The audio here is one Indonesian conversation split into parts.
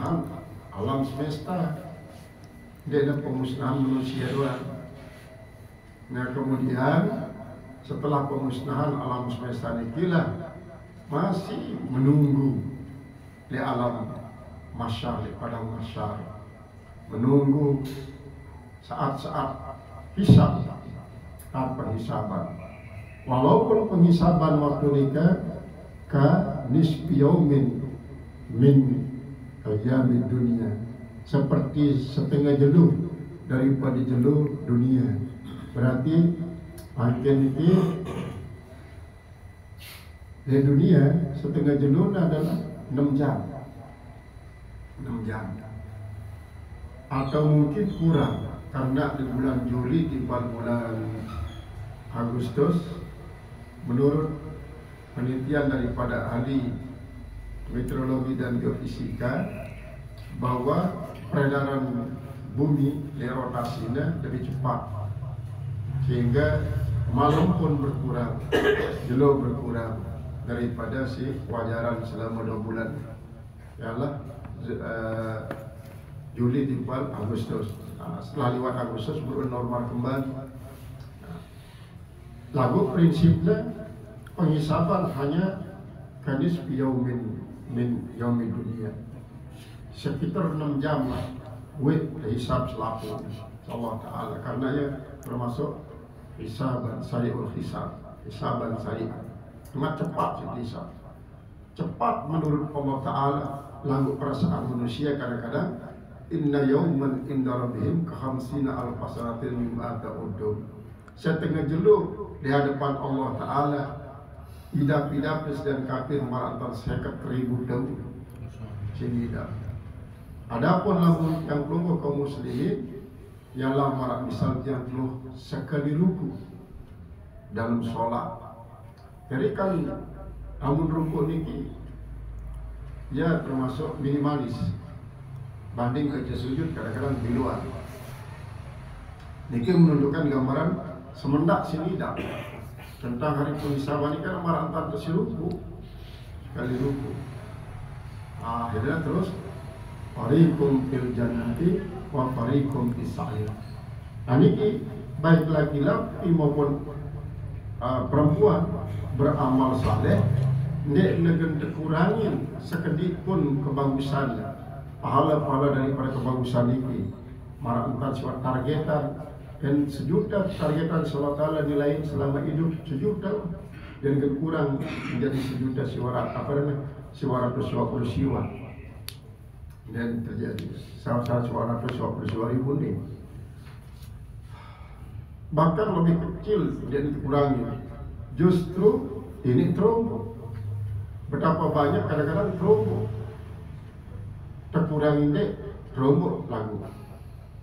pemusnahan alam semesta, dia ada pemusnahan manusia doang. Nah kemudian setelah pemusnahan alam semesta nikilah masih menunggu di alam mahsyar, di padang mahsyar, menunggu saat-saat hisab, saat penghisaban. Walaupun penghisaban waktu nikah ka nisfi yaumin min ayyamid dunia, seperti setengah jeluh daripada jeluh dunia. Berarti makin ini di dunia setengah jeluh adalah 6 jam. 6 jam. Atau mungkin kurang karena di bulan Juli timbang bulan Agustus, menurut penelitian daripada ahli meteorologi dan geofisika, bahwa peredaran bumi rotasinya lebih cepat, sehingga malam pun berkurang, jeluh berkurang daripada si wajaran selama 2 bulan, ialah Juli timbang Agustus. Setelah lewat Agustus baru normal kembali. Lagu prinsipnya penghisaban hanya kadis yaumin min yaumid dunia, sekitar 6 jam lah wait hisab selaku Allah Ta'ala, karena ya termasuk hisaban sari'ul hisab, hisaban sari', cuma cepat hisab, cepat menurut Allah Ta'ala. Lagu perasaan manusia kadang-kadang inna yauman inda rabbihim kahamsina alfasanatin mimma ta'udun, setengah jeluh di hadapan Allah Ta'ala idap-idapis dan kafir marantar 50.000 tahun sehingga. Adapun lagu yang keluar kaum muslimin ialah marak misal yang keluar sekali ruku dalam sholat. Jadi kan amun ruku niki ya termasuk minimalis banding kerja sujud kadang-kadang di luar. Niki menunjukkan gambaran semendak sini dah tentang hari penghisaban ini kan marantar tersiruku sekali ruku. Akhirnya terus fariqum fil jannati wa fariqum fis sa'ir. Nah niki baik laki-laki maupun perempuan beramal saleh nek negen dikurangin sekedip pun kebagusannya, pahala-pahala daripada kebagusan ini marantar suatu targetan. Dan sejuta targetan Allah Ta'ala nilai selama hidup sejuta, dan kurang menjadi sejuta siwarat apa namanya 120 siwa, dan terjadi 120 ribu nih, bahkan lebih kecil dan dikurangi. Justru ini trombo, betapa banyak kadang-kadang trombo terkurangin deh trombo lagu.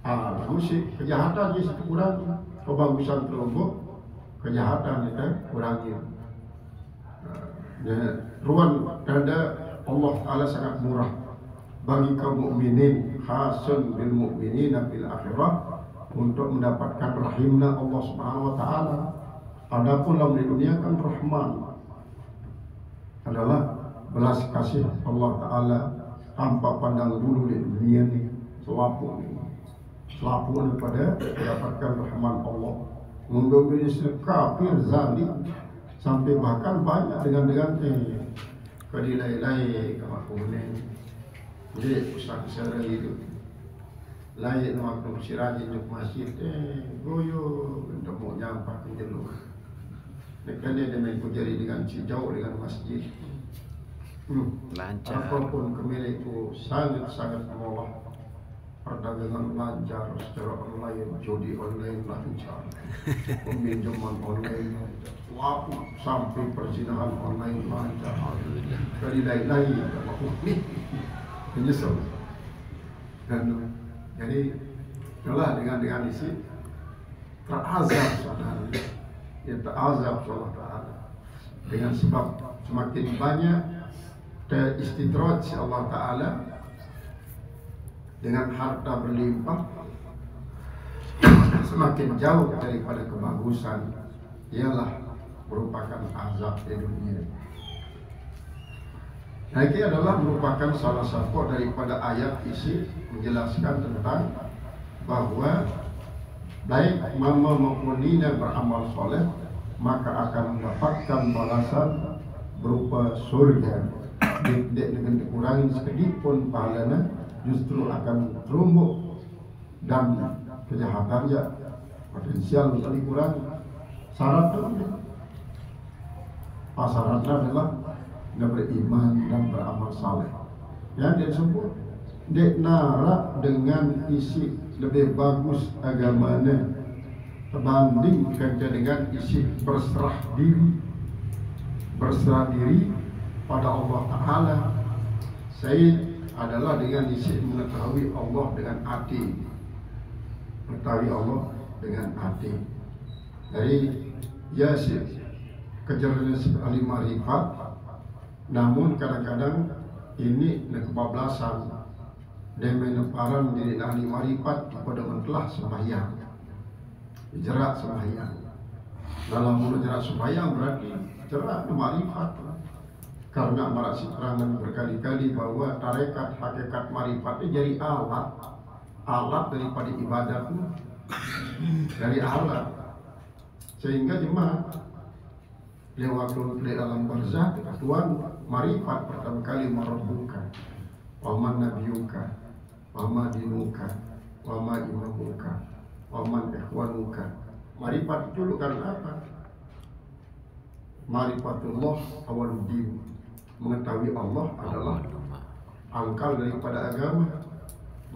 Lagu sih kejahatan dia situ kurangi, kebagusan kelompok kejahatan kita kurangi. Ruang dada Allah Ta'ala sangat murah bagi kaum mukminin, hasun bil mukminina fil akhirah, untuk mendapatkan rahimna Allah Subhanahu wa Ta'ala. Adapun dalam dunia kan rahman adalah belas kasih Allah Ta'ala tanpa pandang bulu di dunia ini, selapu daripada mendapatkan rahman Allah. Memberi kafir zalim sampai bahkan banyak dengan kedilai-lai kemakunan. Jadi ustaz saya itu lain waktu sirajin untuk masjid goyo untuk mau nyampah ke jeluh. Mereka dia main kujari dengan jauh dengan masjid. Lancar. Apapun kemilikku sangat-sangat mewah. Perdagangan lancar secara online, judi online lancar, peminjaman online lancar, laku sampai perzinahan online lancar. Dari lain-lain, menyesal. Dan jadi itulah dengan isi terazab sebenarnya, ya terazab Allah Ta'ala dengan sebab semakin banyak istidraj Allah Ta'ala dengan harta berlimpah, semakin jauh daripada kebagusan, ialah merupakan azab di dunia. Nah, ini adalah merupakan salah satu daripada ayat isi menjelaskan tentang bahwa baik mama maupun nina beramal soleh maka akan mendapatkan balasan berupa surga. Tidak dengan dikurangi sedikit pun pahalanya, justru akan terumbuk dan kejahatannya potensial untuk dikurangi. Syaratnya adalah dia beriman dan beramal saleh. Yang disebut dek nara dengan isi lebih bagus agamanya berbandingkan dengan isi berserah diri pada Allah Ta'ala. Sayyid adalah dengan isi mengetahui Allah dengan hati, mengetahui Allah dengan hati. Jadi Yasir kejarannya sekali marifat, namun kadang-kadang ini kebablasan dan meneparan diri ahli marifat pada mentelah sembahyang, jerak sembahyang. Dalam mulut jerak sembahyang berarti jerak marifat, karena marasi terangan berkali-kali bahwa tarekat hakikat marifat itu jadi alat daripada ibadat, dari alat, sehingga jemaah lewat dalam barzah Tuhan marifat pertama kali marabbuka wa man nabiyuka wa ma dinuka wa ma imamuka wa man ikhwanuka. Marifat dulu karena apa? Marifatullah awaluddin, mengetahui Allah adalah angkal daripada agama.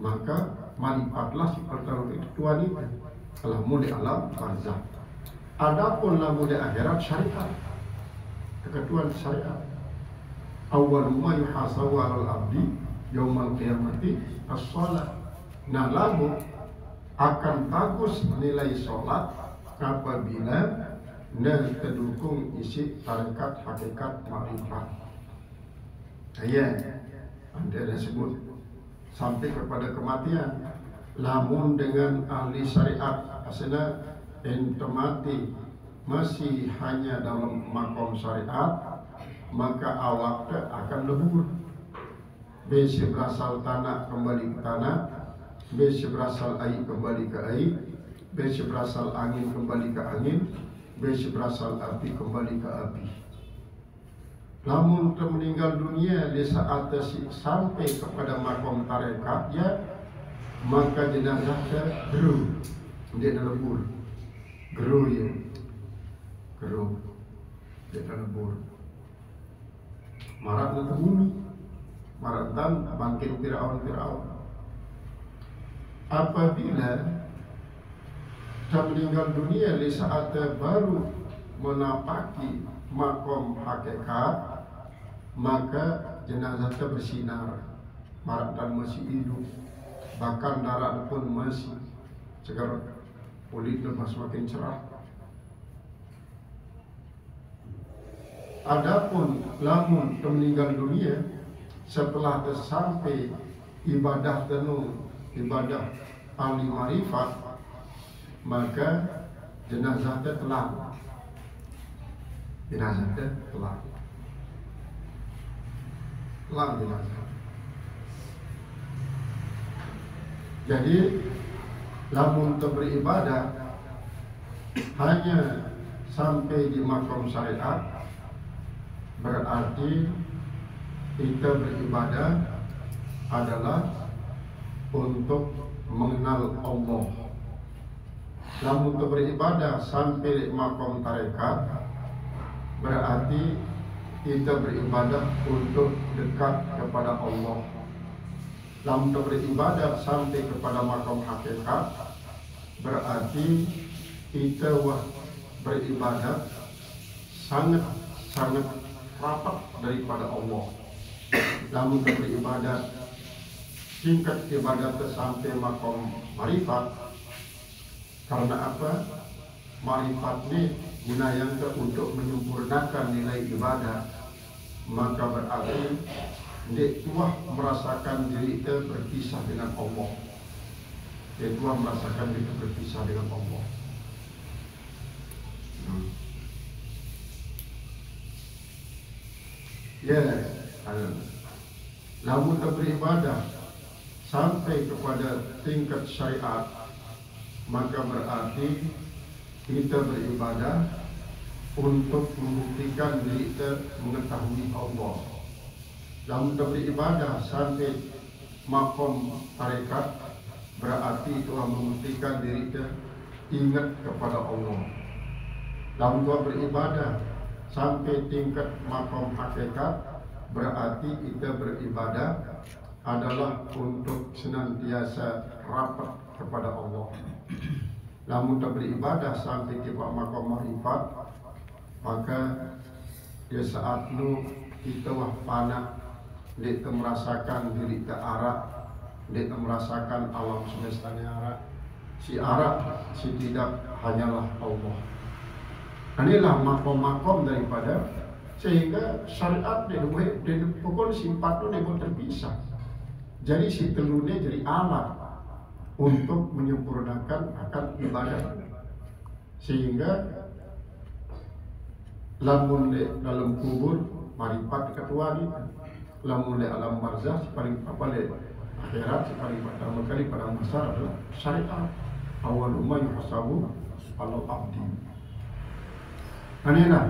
Maka marifatlah seperti Tuhan itu alamu di alam barzah. Adapun lamu di akhirat syariat, keketuan syariat. Awal ma yuhasabu alal abdi yaumal qiyamati as-salat. Nah, lalu akan bagus nilai solat apabila terdukung isi tarekat hakikat marifat. Ya, anda disebut sampai kepada kematian. Namun dengan ahli syariat asana ente mati masih hanya dalam makom syariat, maka awaknya akan lebur. Besi berasal tanah kembali ke tanah, besi berasal air kembali ke air, besi berasal angin kembali ke angin, besi berasal api kembali ke api. Namun meninggal dunia di saat sampai kepada makom tarekatnya, maka jenazahnya geru, dia lebur, geru ya, geru, dia lebur. Marat ke bumi, maratan bangkit Firaun. Apabila dia meninggal dunia di saat baru menapaki makom hakikat, maka jenazahnya bersinar, maratan masih hidup, bahkan darah pun masih segar, kulitnya semakin cerah. Adapun lamun meninggal dunia setelah sampai ibadah tenung, ibadah ahli marifat, maka jenazahnya telah, telah jenazah. Jadi lamun beribadah hanya sampai di makom syariat, berarti kita beribadah adalah untuk mengenal Allah. Namun untuk beribadah sampai makom tarekat, berarti kita beribadah untuk dekat kepada Allah. Namun untuk beribadah sampai kepada makom hakikat, berarti kita beribadah sangat rapat daripada Allah. Namun beribadat tingkat ibadat sampai makom marifat. Karena apa? Marifat ini gunanya untuk menyempurnakan nilai ibadah. Maka berarti dia tuah merasakan diri kita berpisah dengan Allah. Dia tuah merasakan diri kita berpisah dengan Allah. Ya, Namun beribadah sampai kepada tingkat syariat, maka berarti kita beribadah untuk membuktikan diri kita mengetahui Allah. Namun beribadah sampai makom tarekat, berarti telah membuktikan diri kita ingat kepada Allah. Namun beribadah sampai tingkat makom hakikat, berarti kita beribadah adalah untuk senantiasa rapat kepada Allah. Namun beribadah sampai tingkat makom marifat, maka di saat itu kita fana, kita merasakan diri kita arak, kita merasakan alam semesta arak. Si arak, si tidak hanyalah Allah. Inilah makom-makom daripada, sehingga syariat di pokok simpat itu pun terpisah. Jadi si telurnya jadi alat untuk menyempurnakan akan ibadah. Sehingga lamun dalam kubur marifat ketua ni, lamun alam barzah paling apa le akhirat paling pertama kali pada masa adalah syariat. Awal umma yuhasabu alal abdi. Inilah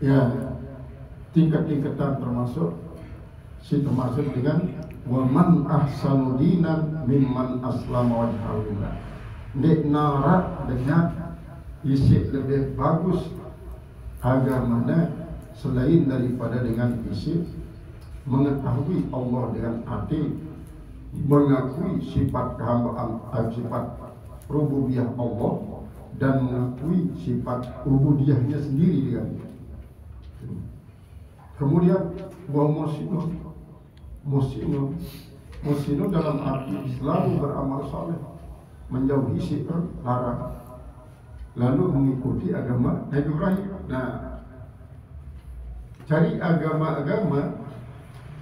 ya tingkat-tingkatan termasuk dengan waman ahsanu dinan mimman aslama wajhahu lillah. Dek narak dengan isi lebih bagus agamanya selain daripada dengan isi mengetahui Allah dengan hati, mengakui sifat kehambaan, sifat rububiyah Allah, dan mengakui sifat ubudiyahnya sendiri dengan. Kemudian bahwa musinu dalam arti selalu beramal saleh, menjauhi syiar larang, lalu mengikuti agama Nabi Ibrahim. Nah, cari agama-agama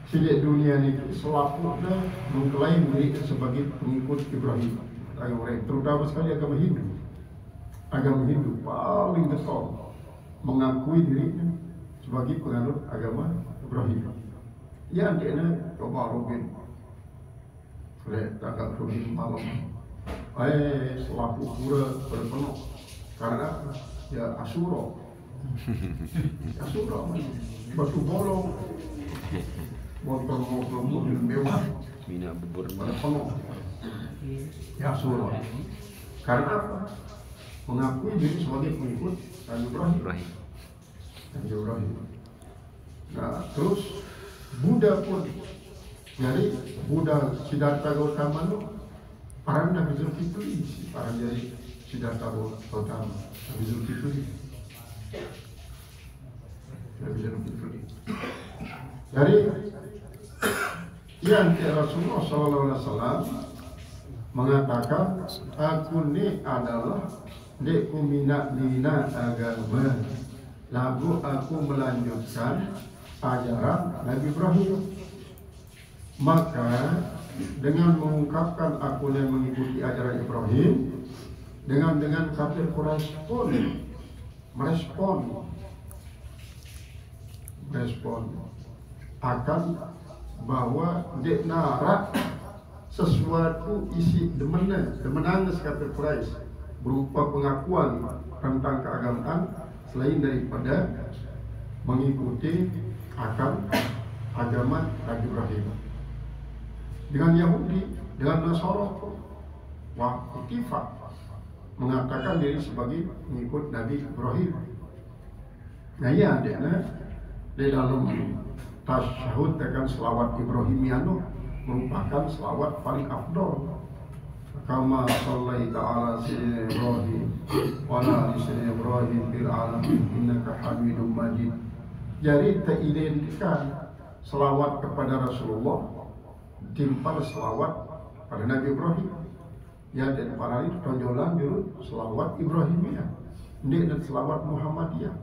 sejak dunia ini selaputnya mengklaim diri sebagai pengikut Ibrahim, terutama sekali agama Hindu. Agama Hindu paling getol mengakui dirinya sebagai penganut agama Ibrahim. Ya, dia coba Rubin, tak Rubin malam, selapu pura berpenuh karena ya Asura, batu bolong, mobil mewah, minyak bubur berpenuh, ya Asura. Karena apa? Mengakui diri sebagai pengikut Nabi Ibrahim. Nah, terus Buddha pun, jadi Buddha Siddhartha Gautama itu para Nabi Zulkifli, para jadi Siddhartha Gautama, Nabi Zulkifli. Jadi yang Rasulullah SAW mengatakan, aku ini adalah dekku minat agama, lalu aku melanjutkan ajaran Nabi Ibrahim. Maka dengan mengungkapkan aku yang mengikuti ajaran Ibrahim, dengan kafir Quraisy pun merespon akan bahwa dek narak sesuatu isi demenang kafir Quraisy berupa pengakuan tentang keagamaan selain daripada mengikuti akan agama Nabi Ibrahim. Dengan Yahudi, dengan Nasara, ittifaq mengatakan diri sebagai pengikut Nabi Ibrahim. Nah, ya, di dalam tasyahud dengan selawat Ibrahimiano merupakan selawat paling afdol. Kama sallaita ala sayyidina Ibrahim wa ala sayyidina Ibrahim fil alamin innaka Hamidum Majid. Jadi teridentikan selawat kepada Rasulullah timpal selawat pada Nabi Ibrahim. Ya, dan para itu tonjolan dulu selawat Ibrahimiyah, ini dan selawat Muhammadiyah,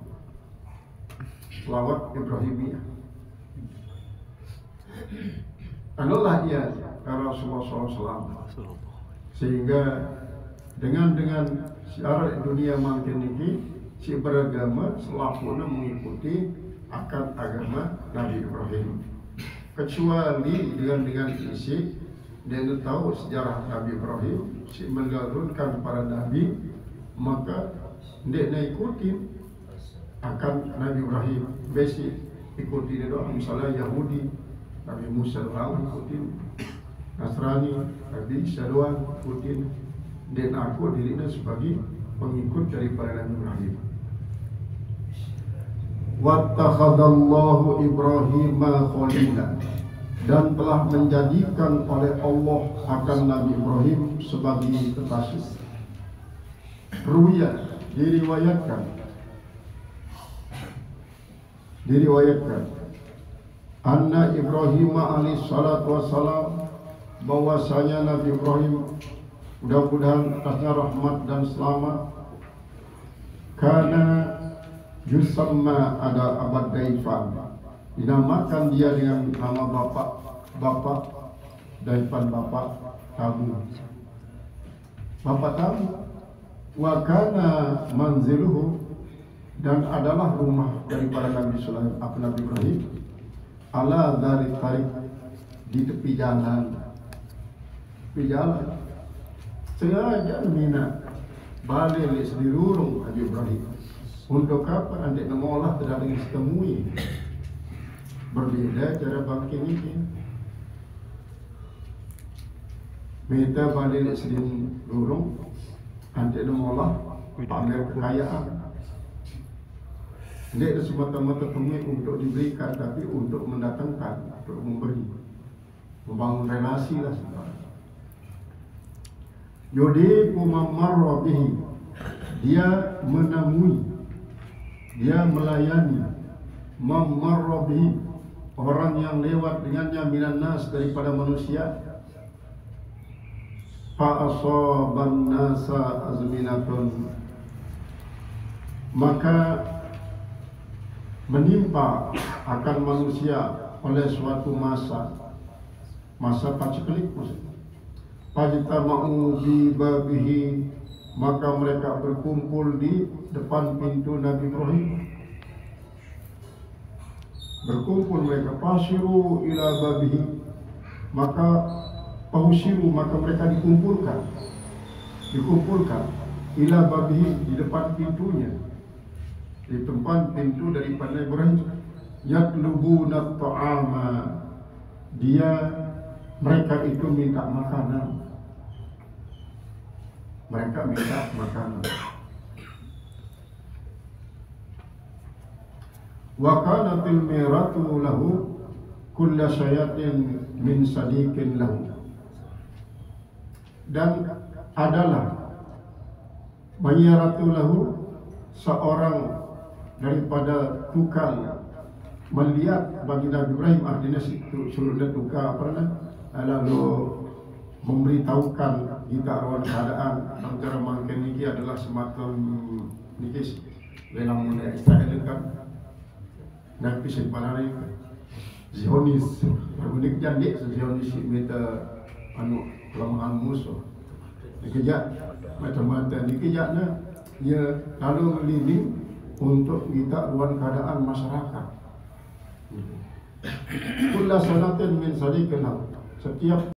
selawat Ibrahimiyah. Anulah ia Rasulullah SAW. Sehingga dengan syiar dunia makin ini si beragama selalu mengikuti akan agama Nabi Ibrahim. kecuali dengan isi dia tahu sejarah Nabi Ibrahim, si menurunkan para nabi, maka dia ikutin akan Nabi Ibrahim. Besi ikuti dia doang, misalnya Yahudi Nabi Musa doang ikutin, Nasrani Nabi Isa doang ikutin, dan aku dirinya sebagai pengikut daripada Nabi Ibrahim. Wattakhadallahu Ibrahima khalila, dan telah menjadikan oleh Allah akan Nabi Ibrahim sebagai kekasih. Ruya, diriwayatkan anna Ibrahim alaihi salatu wassalam, bahwasanya Nabi Ibrahim, mudah-mudahan atasnya rahmat dan selamat, karena yusamma ada abad daifan, dinamakan dia dengan nama bapak daifan, bapak tamu, wa kana manziluhu, dan adalah rumah daripada Nabi Ibrahim, ala dari tarik, di tepi jalan, sengaja mina balik sedirurung Nabi Ibrahim. Untuk apa? Andai nama Allah tidak ingin ditemui. Berbeda cara bangkit ini. Minta balik sedirurung, andai nama Allah pamer kekayaan. Tidak semata-mata temui untuk diberikan, tapi untuk mendatangkan, untuk memberi, membangun relasi lah sebenarnya. Yudiku mamarra bihi, dia menemui, dia melayani, mamarra bihi, orang yang lewat dengannya, minan nas, daripada manusia. Fa'asaban nasa azminatun, maka menimpa akan manusia oleh suatu masa paceklik maksudnya. Fajtama'u bi babihi, maka mereka berkumpul di depan pintu Nabi Ibrahim. Berkumpul mereka, fasiru ila babihi, maka pausiru, maka mereka dikumpulkan ila babihi, di depan pintunya, di tempat pintu daripada Ibrahim. Yatlubuna ta'ama, mereka itu minta makanan. Wa kanatil miratu lahu kulla syayatin min sadiqin lahu, dan adalah mayyaratu lahu, seorang daripada tukang melihat bagi Nabi Ibrahim, artinya suruhnya tukang lalu memberitahukan kita awan keadaan antara mangken niki adalah semacam niki lelang muda Israel kan, nanti sepanjang Zionis berunik jadi Zionis minta kelemahan musuh dikejar macam-macam dikejarnya, dia lalu meliling untuk minta ruang keadaan masyarakat. Kullu sanatin min sadiqin, setiap